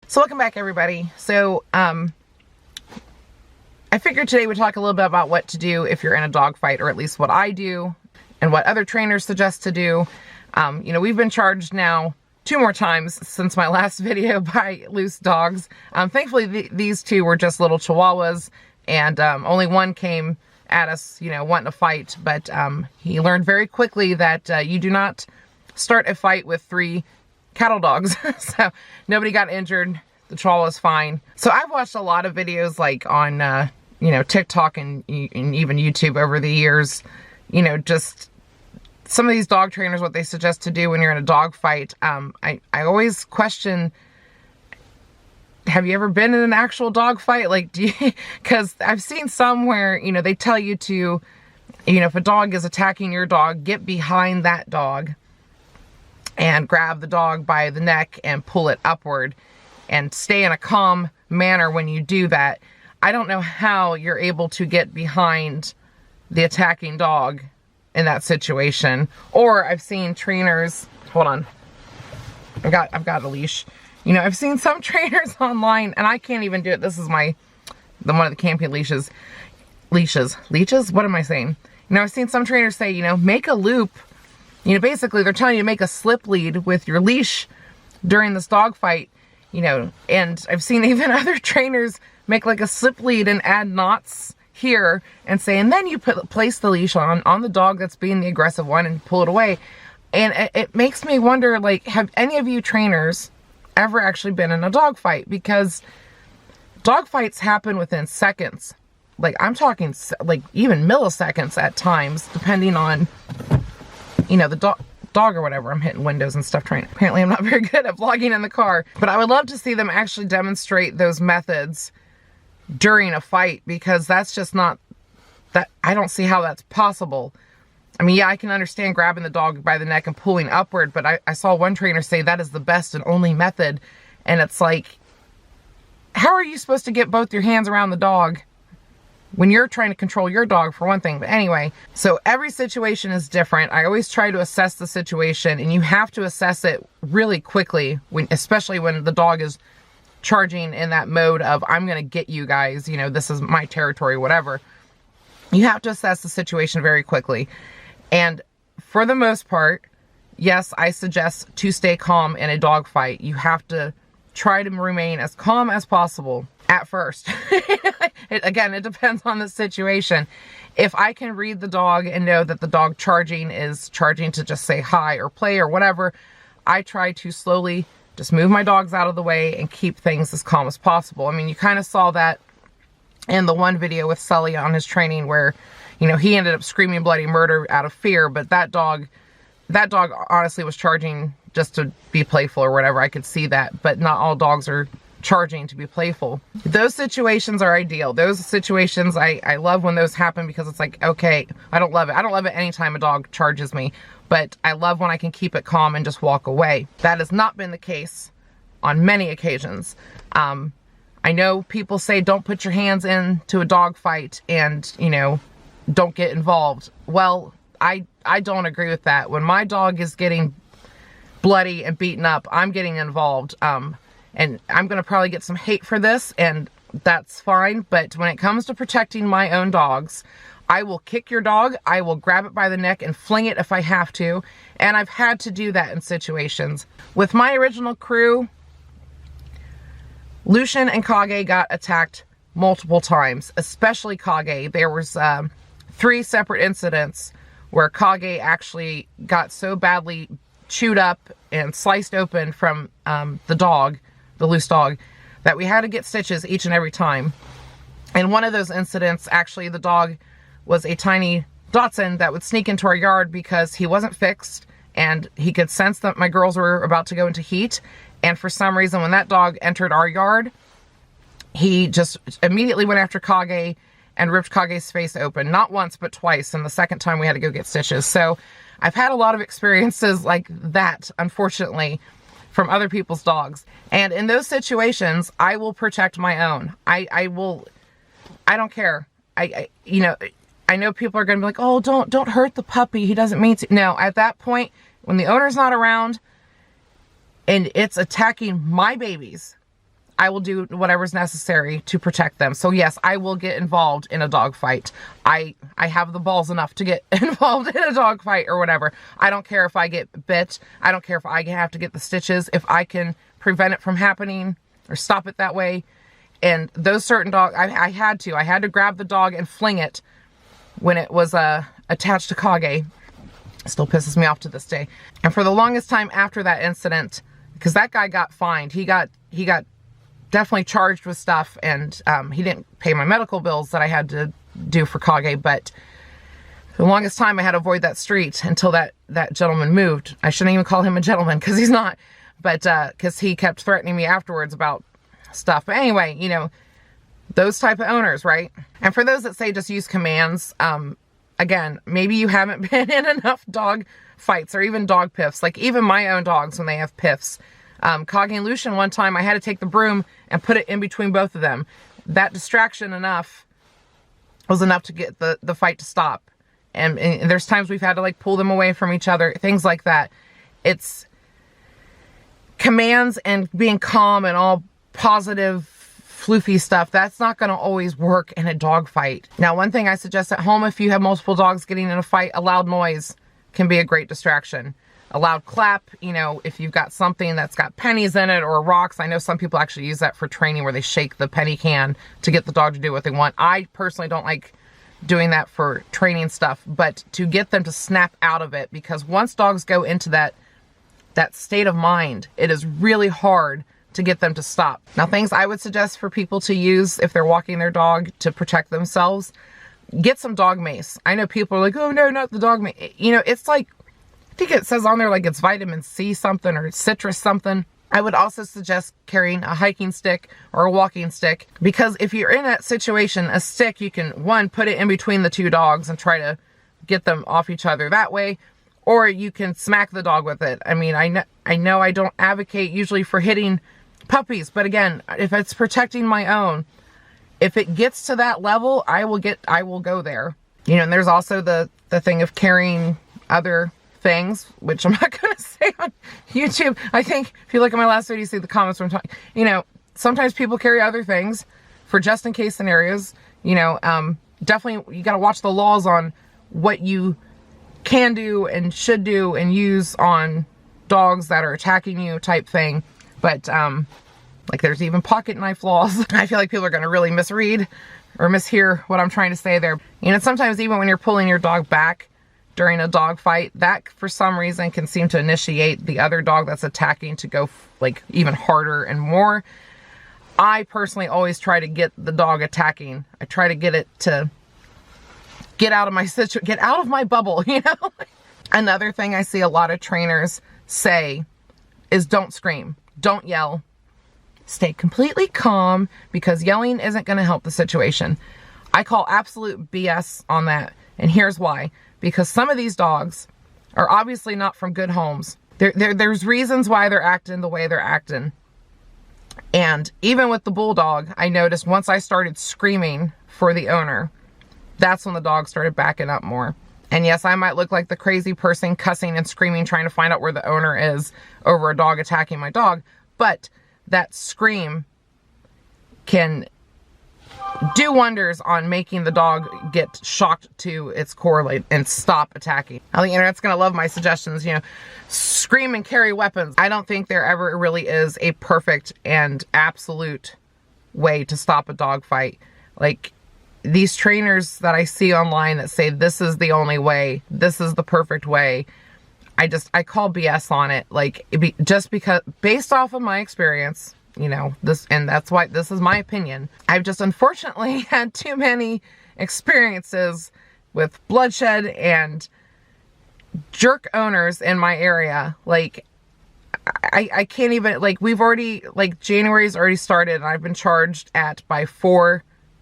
So welcome back, everybody. So I figured today we'd talk a little bit about what to do if you're in a dog fight, or at least what I do and what other trainers suggest to do. You know, we've been charged now 2 more times since my last video by loose dogs. Thankfully, these 2 were just little Chihuahuas, and only one came at us, you know, wanting to fight. But he learned very quickly that you do not start a fight with 3 cattle dogs. So nobody got injured. The Chihuahua was fine. So I've watched a lot of videos like on, you know, TikTok and even YouTube over the years, you know, just some of these dog trainers, what they suggest to do when you're in a dog fight. I always question, have you ever been in an actual dog fight? Like, do you, because I've seen some where, you know, they tell you to, you know, if a dog is attacking your dog, get behind that dog and grab the dog by the neck and pull it upward and stay in a calm manner when you do that. I don't know how you're able to get behind the attacking dog in that situation. Or I've seen trainers, hold on, I've got a leash. You know, I've seen some trainers online, and I can't even do it. This is one of the camping leashes. Leeches? What am I saying? You know, I've seen some trainers say, you know, make a loop. You know, basically they're telling you to make a slip lead with your leash during this dog fight, you know, and I've seen even other trainers make like a slip lead and add knots here and say, and then you place the leash on the dog that's being the aggressive one and pull it away. And it makes me wonder, like, have any of you trainers ever actually been in a dog fight? Because dog fights happen within seconds. Like, I'm talking like even milliseconds at times, depending on, you know, the dog or whatever. I'm hitting windows and stuff trying. Apparently I'm not very good at vlogging in the car, but I would love to see them actually demonstrate those methods during a fight, because that's just not, that I don't see how that's possible. I mean, yeah, I can understand grabbing the dog by the neck and pulling upward, but I saw one trainer say that is the best and only method. And it's like, how are you supposed to get both your hands around the dog when you're trying to control your dog, for one thing? But anyway, so every situation is different. I always try to assess the situation, and you have to assess it really quickly, especially when the dog is charging in that mode of, I'm going to get you guys, you know, this is my territory, whatever. You have to assess the situation very quickly. And for the most part, yes, I suggest to stay calm in a dog fight. You have to try to remain as calm as possible at first. Again, it depends on the situation. If I can read the dog and know that the dog charging is charging to just say hi or play or whatever, I try to slowly just move my dogs out of the way and keep things as calm as possible. I mean, you kind of saw that in the one video with Sully on his training where, you know, he ended up screaming bloody murder out of fear, but that dog honestly was charging just to be playful or whatever. I could see that, but not all dogs are charging to be playful. Those situations are ideal. Those situations, I love when those happen, because it's like, okay, I don't love it. I don't love it anytime a dog charges me, but I love when I can keep it calm and just walk away. That has not been the case on many occasions. I know people say don't put your hands into a dog fight and, you know, don't get involved. Well, I don't agree with that. When my dog is getting bloody and beaten up, I'm getting involved. And I'm going to probably get some hate for this, and that's fine. But when it comes to protecting my own dogs, I will kick your dog. I will grab it by the neck and fling it if I have to. And I've had to do that in situations. With my original crew, Lucian and Kage got attacked multiple times, especially Kage. There was 3 separate incidents where Kage actually got so badly chewed up and sliced open from the dog, the loose dog, that we had to get stitches each and every time. And one of those incidents, actually, the dog was a tiny Dachshund that would sneak into our yard because he wasn't fixed, and he could sense that my girls were about to go into heat. And for some reason, when that dog entered our yard, he just immediately went after Kage and ripped Kage's face open. Not once, but twice. And the second time we had to go get stitches. So I've had a lot of experiences like that, unfortunately, from other people's dogs. And in those situations, I will protect my own. I don't care. You know, I know people are going to be like, oh, don't hurt the puppy. He doesn't mean to. No, at that point, when the owner's not around and it's attacking my babies, I will do whatever's necessary to protect them. So yes, I will get involved in a dog fight. I have the balls enough to get involved in a dog fight or whatever. I don't care if I get bit. I don't care if I have to get the stitches. If I can prevent it from happening or stop it that way. And those certain dogs, I had to grab the dog and fling it when it was attached to Kage. Still pisses me off to this day. And for the longest time after that incident, because that guy got fined, he got definitely charged with stuff, and he didn't pay my medical bills that I had to do for Kage, but for the longest time I had to avoid that street until that gentleman moved. I shouldn't even call him a gentleman because he's not, but because he kept threatening me afterwards about stuff. But anyway, you know, those type of owners, right? And for those that say just use commands, again, maybe you haven't been in enough dog fights or even dog piffs. Like even my own dogs, when they have piffs, Kage and Lucian, one time I had to take the broom and put it in between both of them. That distraction was enough to get the fight to stop. And there's times we've had to like pull them away from each other, things like that. It's commands and being calm and all positive, floofy stuff. That's not going to always work in a dog fight. Now, one thing I suggest at home, if you have multiple dogs getting in a fight, a loud noise can be a great distraction. A loud clap, you know, if you've got something that's got pennies in it or rocks. I know some people actually use that for training where they shake the penny can to get the dog to do what they want. I personally don't like doing that for training stuff, but to get them to snap out of it, because once dogs go into that state of mind, it is really hard to get them to stop. Now, things I would suggest for people to use if they're walking their dog to protect themselves, get some dog mace. I know people are like, oh no, not the dog mace. You know, it's like, I think it says on there like it's vitamin C something or citrus something. I would also suggest carrying a hiking stick or a walking stick, because if you're in that situation, a stick, you can, one, put it in between the two dogs and try to get them off each other that way, or you can smack the dog with it. I mean, I know I don't advocate usually for hitting puppies, but again, if it's protecting my own, if it gets to that level, I will go there. You know, and there's also the thing of carrying other things, which I'm not going to say on YouTube. I think if you look at my last video, you see the comments where I'm talking, you know, sometimes people carry other things for just in case scenarios. You know, definitely you got to watch the laws on what you can do and should do and use on dogs that are attacking you type thing. But like there's even pocket knife laws. I feel like people are going to really misread or mishear what I'm trying to say there. You know, sometimes even when you're pulling your dog back during a dog fight, that for some reason can seem to initiate the other dog that's attacking to go like even harder and more. I personally always try to get the dog attacking. I try to get it to get out of my get out of my bubble, you know? Another thing I see a lot of trainers say is don't scream, don't yell, stay completely calm, because yelling isn't going to help the situation. I call absolute BS on that. And here's why. Because some of these dogs are obviously not from good homes. There's reasons why they're acting the way they're acting. And even with the bulldog, I noticed once I started screaming for the owner, that's when the dog started backing up more. And yes, I might look like the crazy person cussing and screaming, trying to find out where the owner is over a dog attacking my dog. But that scream can do wonders on making the dog get shocked to its core and stop attacking. Now, the internet's going to love my suggestions, you know, scream and carry weapons. I don't think there ever really is a perfect and absolute way to stop a dog fight. Like these trainers that I see online that say this is the only way, this is the perfect way, I call BS on it. Like just because, based off of my experience, you know, that's why this is my opinion. I've just unfortunately had too many experiences with bloodshed and jerk owners in my area. Like, I can't even, like, we've already, like, January's already started and I've been charged by 4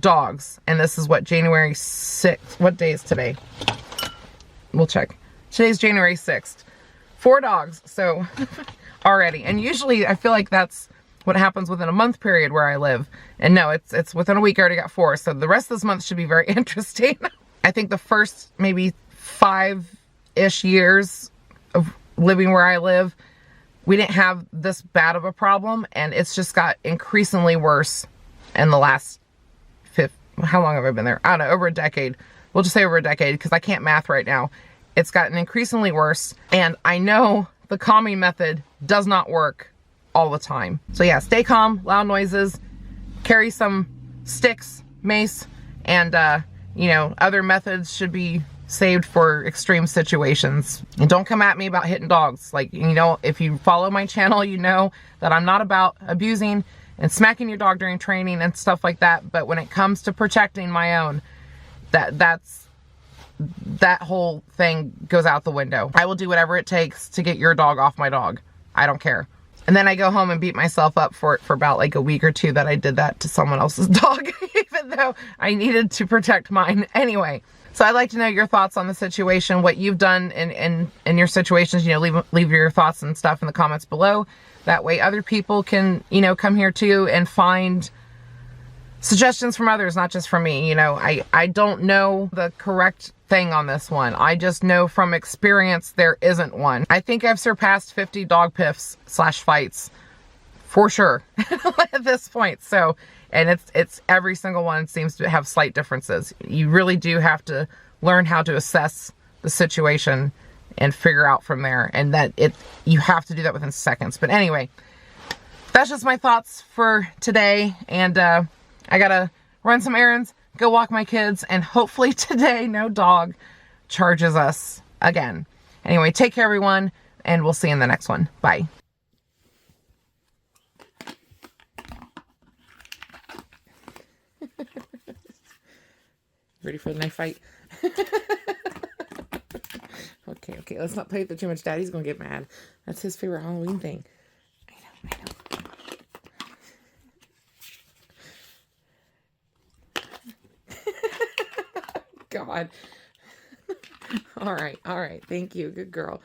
dogs. And this is what, January 6th. What day is today? We'll check. Today's January 6th. 4 dogs. So already. And usually I feel like that's what happens within a month period where I live. And no, it's within a week I already got 4. So the rest of this month should be very interesting. I think the first maybe 5-ish years of living where I live, we didn't have this bad of a problem, and it's just got increasingly worse in the last how long have I been there? I don't know, over a decade. We'll just say over a decade, because I can't math right now. It's gotten increasingly worse, and I know the calming method does not work all the time. So yeah, stay calm, loud noises, carry some sticks, mace, and you know, other methods should be saved for extreme situations. And don't come at me about hitting dogs. Like, you know, if you follow my channel, you know that I'm not about abusing and smacking your dog during training and stuff like that. But when it comes to protecting my own, that whole thing goes out the window. I will do whatever it takes to get your dog off my dog. I don't care. And then I go home and beat myself up for it for about like a week or two that I did that to someone else's dog, even though I needed to protect mine anyway. So I'd like to know your thoughts on the situation, what you've done in your situations. You know, leave your thoughts and stuff in the comments below. That way other people can, you know, come here too and find suggestions from others, not just from me. You know, I don't know the correct thing on this one. I just know from experience there isn't one. I think I've surpassed 50 dog piffs / fights for sure at this point. So, and it's every single one seems to have slight differences. You really do have to learn how to assess the situation and figure out from there, and that you have to do that within seconds. But anyway, that's just my thoughts for today, and I gotta run some errands, go walk my kids, and hopefully today no dog charges us again. Anyway, take care everyone, and we'll see you in the next one. Bye. Ready for the knife fight? Okay, let's not play with it too much. Daddy's gonna get mad. That's his favorite Halloween thing. I know. God. All right. Thank you. Good girl.